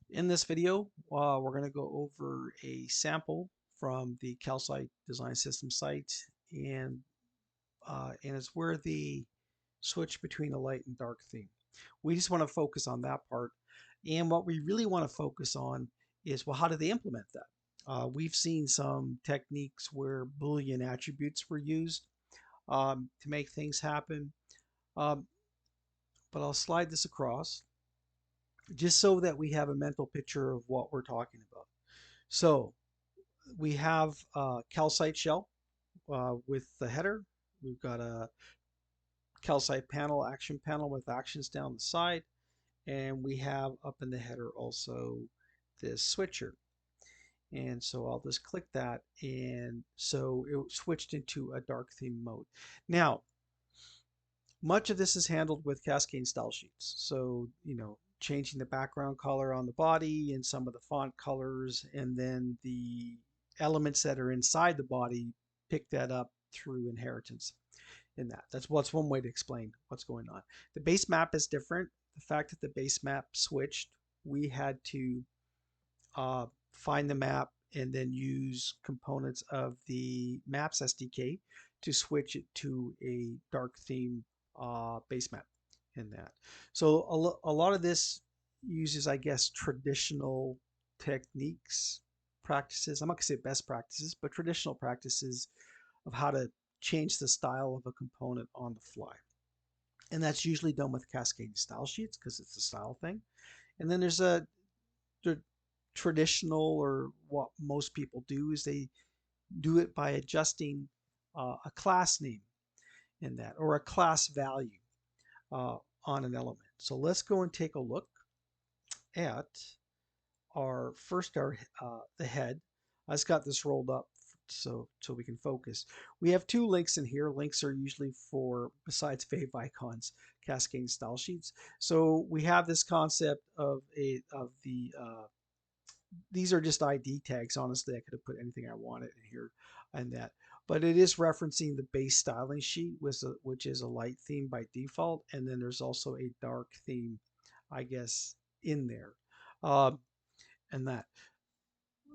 In this video, we're going to go over a sample from the Calcite Design System site, and it's where the switch between a light and dark theme. We just want to focus on that part, and what we really want to focus on is, well, how do they implement that? We've seen some techniques where Boolean attributes were used to make things happen, um, but I'll slide this across just so that we have a mental picture of what we're talking about. So we have a calcite shell with the header. We've got a calcite panel, action panel with actions down the side. And we have up in the header also this switcher. And so I'll just click that. And so it switched into a dark theme mode. Now, much of this is handled with Cascade style sheets. So, changing the background color on the body and some of the font colors, and then the elements that are inside the body pick that up through inheritance in that. That's what's one way to explain what's going on. The base map is different. The fact that the base map switched, we had to find the map and then use components of the Maps SDK to switch it to a dark theme base map in that. So a lot of this uses, I guess, traditional techniques, practices. I'm not going to say best practices, but traditional practices of how to change the style of a component on the fly. And that's usually done with cascading style sheets because it's a style thing. And then there's the traditional, or what most people do is they do it by adjusting a class name in that, or a class value on an element. So let's go and take a look at the head. I just got this rolled up so we can focus. We have two links in here. Links are usually for, besides favicons, cascading style sheets. So we have this concept of these are just ID tags. Honestly, I could have put anything I wanted in here and that. But it is referencing the base styling sheet, which is a light theme by default. And then there's also a dark theme, I guess, in there. Um, and that.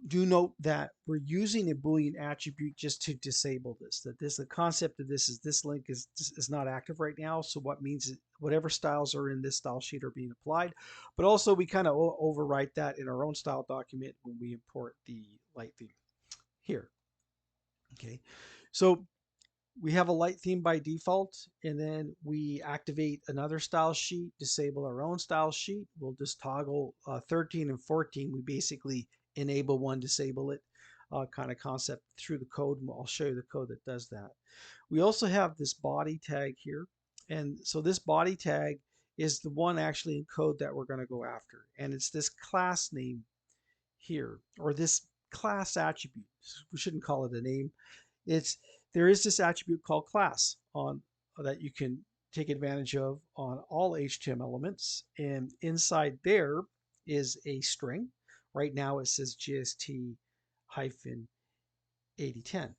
Do note that we're using a Boolean attribute just to disable this. The concept of this is this link is not active right now. So what means is whatever styles are in this style sheet are being applied. But also we kind of overwrite that in our own style document when we import the light theme here. Okay, so we have a light theme by default, and then we activate another style sheet, disable our own style sheet. We'll just toggle 13 and 14. We basically enable one, disable it kind of concept through the code. And I'll show you the code that does that. We also have this body tag here. And so this body tag is the one actually in code that we're going to go after. And it's this class name here, or this class attribute. We shouldn't call it a name. It's There is this attribute called class on that you can take advantage of on all HTML elements, and inside there is a string. Right now it says GST hyphen 8010.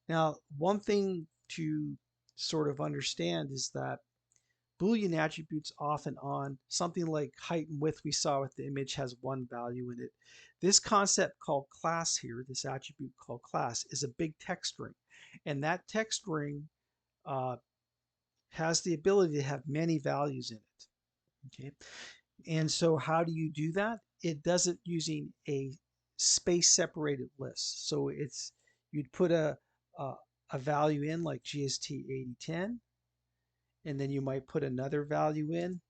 Now, one thing to sort of understand is that Boolean attributes often on something like height and width we saw with the image has one value in it. This concept called class here, this attribute called class, is a big text string. And that text string uh, has the ability to have many values in it. Okay. And so how do you do that? It does it using a space separated list. So you'd put a value in like GST 8010, and then you might put another value in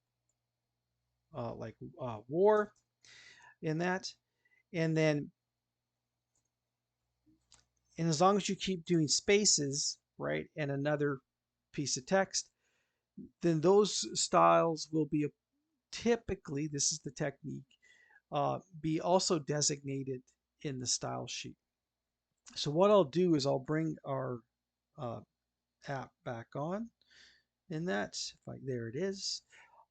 like war in that. And then, and as long as you keep doing spaces, right, and another piece of text, then those styles will be typically, this is the technique, be also designated in the style sheet. So what I'll do is I'll bring our uh, app back on in that. There it is.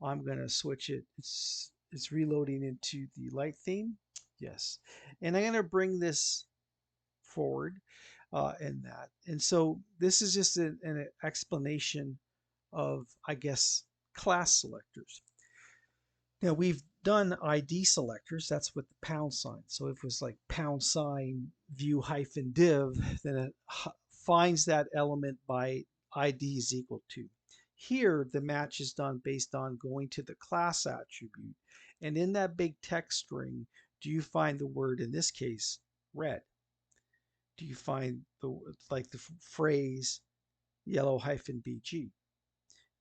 I'm going to switch it. It's reloading into the light theme. Yes. And I'm going to bring this forward in that. And so this is just an explanation of, I guess, class selectors. Now we've done ID selectors, that's with the pound sign. So if it was like pound sign view hyphen div, then it finds that element by ID is equal to. Here, the match is done based on going to the class attribute. And in that big text string, do you find the word, in this case, red? Do you find the phrase yellow hyphen BG?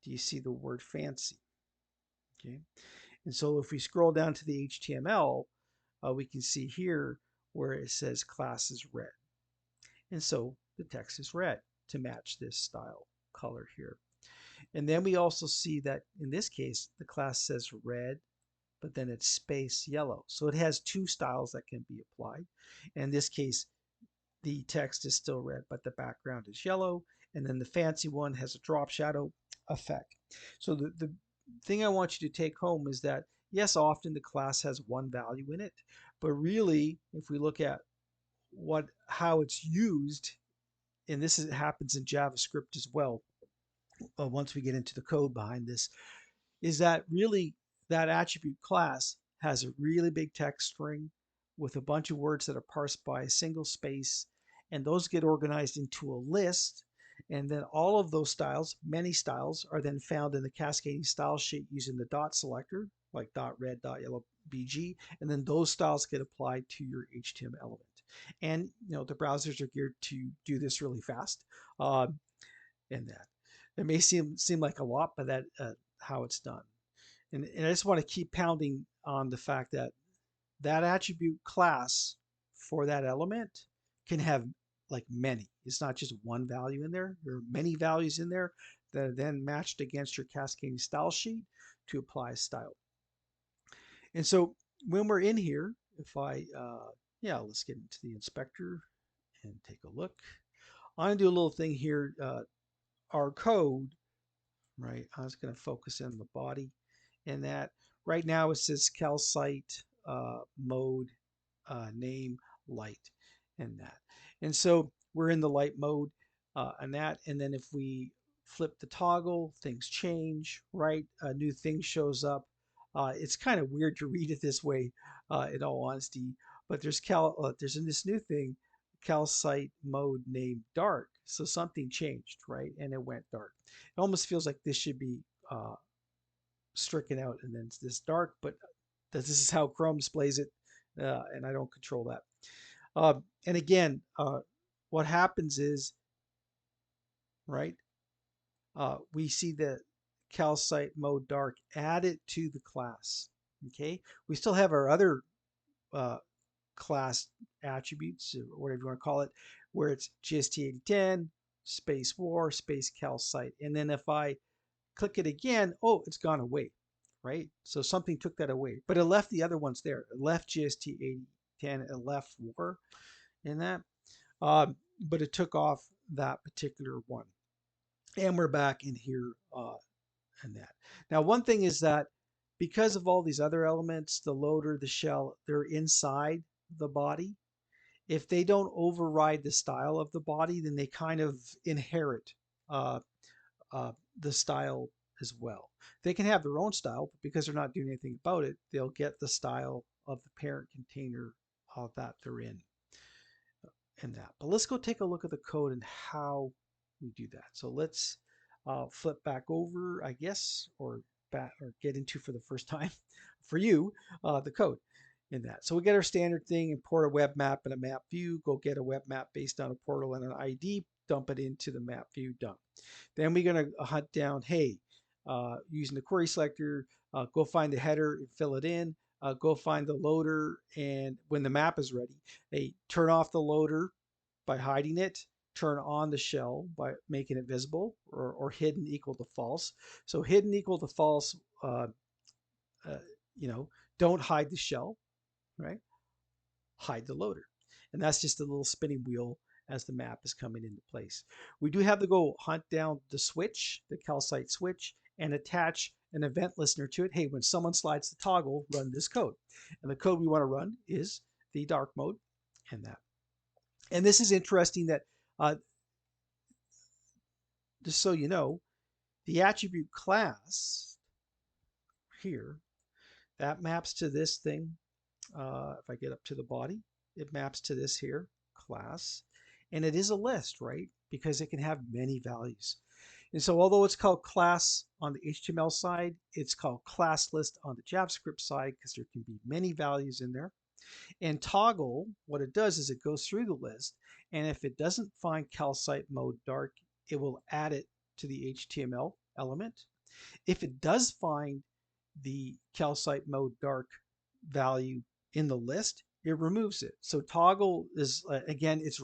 Do you see the word fancy? Okay. And so if we scroll down to the HTML, we can see here where it says class is red. And so the text is red to match this style color here. And then we also see that in this case, the class says red, but then it's space yellow. So it has two styles that can be applied. In this case, the text is still red, but the background is yellow. And then the fancy one has a drop shadow effect. So the thing I want you to take home is that, yes, often the class has one value in it, but really, if we look at how it's used, and happens in JavaScript as well, once we get into the code behind this, is that really that attribute class has a really big text string with a bunch of words that are parsed by a single space, and those get organized into a list. And then all of those styles, many styles, are then found in the cascading style sheet using the dot selector, like dot red, dot yellow, BG, and then those styles get applied to your HTML element. And the browsers are geared to do this really fast. And that it may seem like a lot, but that how it's done. And I just want to keep pounding on the fact that that attribute class for that element can have like many. It's not just one value in there. There are many values in there that are then matched against your cascading style sheet to apply a style. And so when we're in here, if I, let's get into the inspector and take a look. I'm going to do a little thing here. Our code, right? I was going to focus in the body, and that right now it says calcite mode name light, and that. And so we're in the light mode and that. And then if we flip the toggle, things change, right? A new thing shows up. It's kind of weird to read it this way, in all honesty. But there's this new thing, calcite mode named dark. So something changed, right? And it went dark. It almost feels like this should be stricken out and then it's this dark, but this is how Chrome displays it, and I don't control that. And again, what happens is, right, we see the calcite mode dark added to the class. Okay, we still have our other class attributes, or whatever you want to call it, where it's GST8010 space war space calcite, and then if I click it again, oh, it's gone away, right? So something took that away, but it left the other ones there. It left GST8010, it left war in that, but it took off that particular one. And we're back in here and that. Now, one thing is that because of all these other elements, the loader, the shell, they're inside the body. If they don't override the style of the body, then they kind of inherit uh, the style as well. They can have their own style, but because they're not doing anything about it, they'll get the style of the parent container that they're in and that. But let's go take a look at the code and how we do that. So let's flip back over, I guess, or get into for the first time for you the code in that. So we get our standard thing, import a web map and a map view, go get a web map based on a portal and an ID, dump it into the map view, done. Then we're going to hunt down, hey, using the query selector, go find the header and fill it in. Go find the loader, and when the map is ready, hey, turn off the loader by hiding it, turn on the shell by making it visible, or hidden equal to false. So hidden equal to false, don't hide the shell, right? Hide the loader. And that's just a little spinning wheel as the map is coming into place. We do have to go hunt down the switch, the calcite switch, and attach an event listener to it. Hey, when someone slides the toggle, run this code. And the code we want to run is the dark mode and that. And this is interesting that, just so you know, the attribute class here That maps to this thing. If I get up to the body, it maps to this here, class. And it is a list, right? Because it can have many values. And so although it's called class on the HTML side, it's called class list on the JavaScript side because there can be many values in there. And toggle, what it does is it goes through the list, and if it doesn't find calcite mode dark, it will add it to the HTML element. If it does find the calcite mode dark value in the list, it removes it. So toggle is, again, it's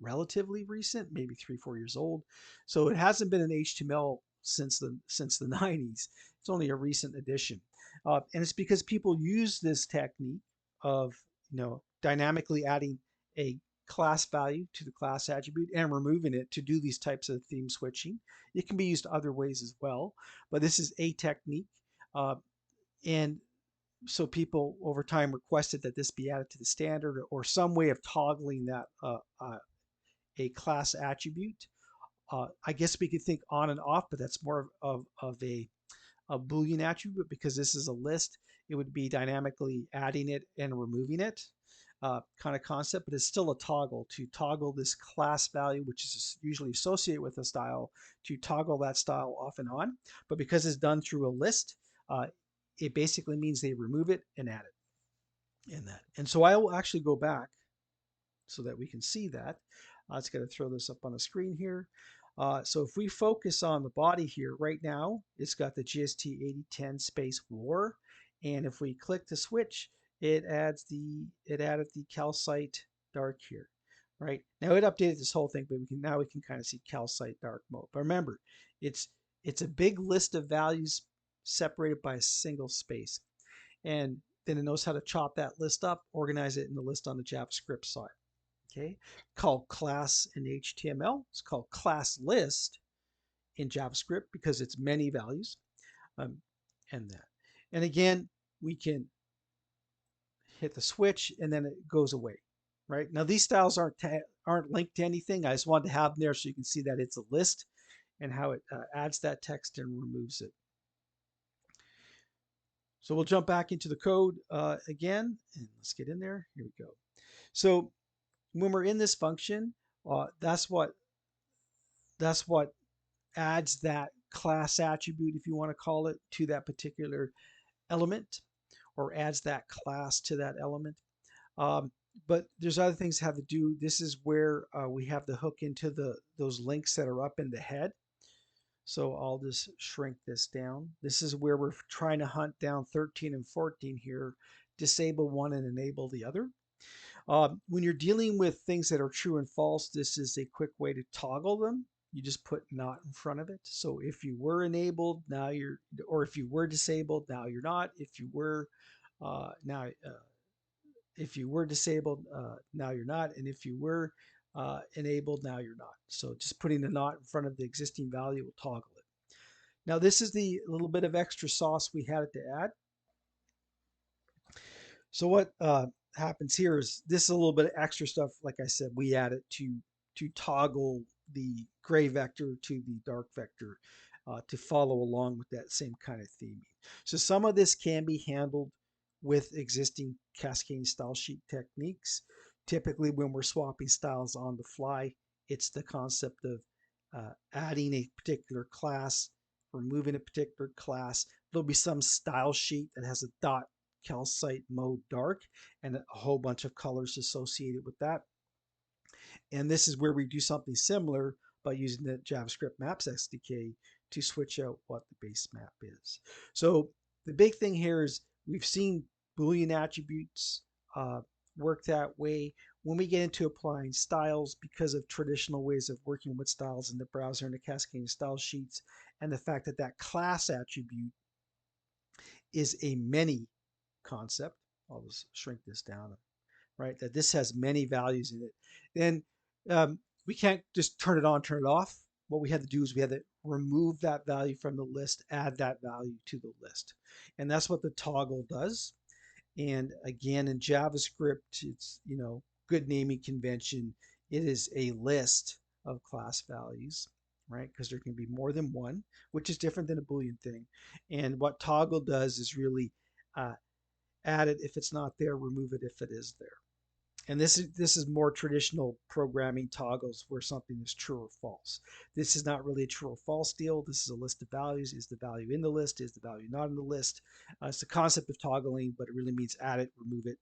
relatively recent, maybe 3-4 years old. So it hasn't been in HTML since the 90s. It's only a recent addition, and it's because people use this technique of dynamically adding a class value to the class attribute and removing it to do these types of theme switching. It can be used other ways as well, but this is a technique. And so people over time requested that this be added to the standard or some way of toggling that a class attribute. I guess we could think on and off, but that's more of a Boolean attribute because this is a list. It would be dynamically adding it and removing it kind of concept, but it's still a toggle to toggle this class value, which is usually associated with a style, to toggle that style off and on. But because it's done through a list, it basically means they remove it and add it in that. And so I will actually go back so that we can see that. It's going to throw this up on the screen here. So if we focus on the body here, right now, it's got the GST 8010 space war. And if we click the switch, it added the calcite dark here. Right now, it updated this whole thing, but now we can kind of see calcite dark mode. But remember, it's a big list of values separated by a single space, and then it knows how to chop that list up, organize it in the list on the JavaScript side. Okay, called class in HTML. It's called class list in JavaScript because it's many values, um, and that. And again, we can hit the switch and then it goes away. Right now, these styles aren't linked to anything. I just wanted to have them there so you can see that it's a list and how it adds that text and removes it. So we'll jump back into the code again, and let's get in there. Here we go. So when we're in this function, that's what adds that class attribute, if you want to call it, to that particular element, or adds that class to that element. But there's other things that have to do. This is where we have the hook into those links that are up in the head. So I'll just shrink this down. This is where we're trying to hunt down 13 and 14 here, disable one and enable the other. When you're dealing with things that are true and false, this is a quick way to toggle them. You just put not in front of it. So if you were enabled, now you're, or if you were disabled, now you're not. If you were if you were disabled, now you're not. And if you were enabled, now you're not. So just putting the not in front of the existing value will toggle it. Now this is the little bit of extra sauce we had to add. So what happens here is this is a little bit of extra stuff. Like I said, we added to toggle the gray vector to the dark vector to follow along with that same kind of theming. So some of this can be handled with existing cascading style sheet techniques. Typically, when we're swapping styles on the fly, it's the concept of adding a particular class, removing a particular class. There'll be some style sheet that has a dot calcite mode dark and a whole bunch of colors associated with that. And this is where we do something similar by using the JavaScript Maps SDK to switch out what the base map is. So the big thing here is we've seen Boolean attributes work that way. When we get into applying styles, because of traditional ways of working with styles in the browser and the cascading style sheets, and the fact that that class attribute is a many concept, I'll just shrink this down, right? That this has many values in it. Then we can't just turn it on, turn it off. What we had to do is we had to remove that value from the list, add that value to the list. And that's what the toggle does. And again, in JavaScript, it's, good naming convention. It is a list of class values, right? Because there can be more than one, which is different than a Boolean thing. And what toggle does is really Uh, Add it if it's not there, remove it if it is there. And this is more traditional programming toggles where something is true or false. This is not really a true or false deal. This is a list of values. Is the value in the list? Is the value not in the list? It's the concept of toggling, but it really means add it, remove it,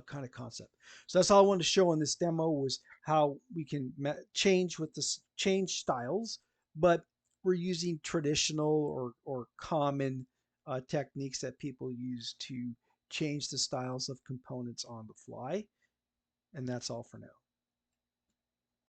kind of concept. So that's all I wanted to show in this demo was how we can change with this change styles, but we're using traditional or common techniques that people use to change the styles of components on the fly. And that's all for now.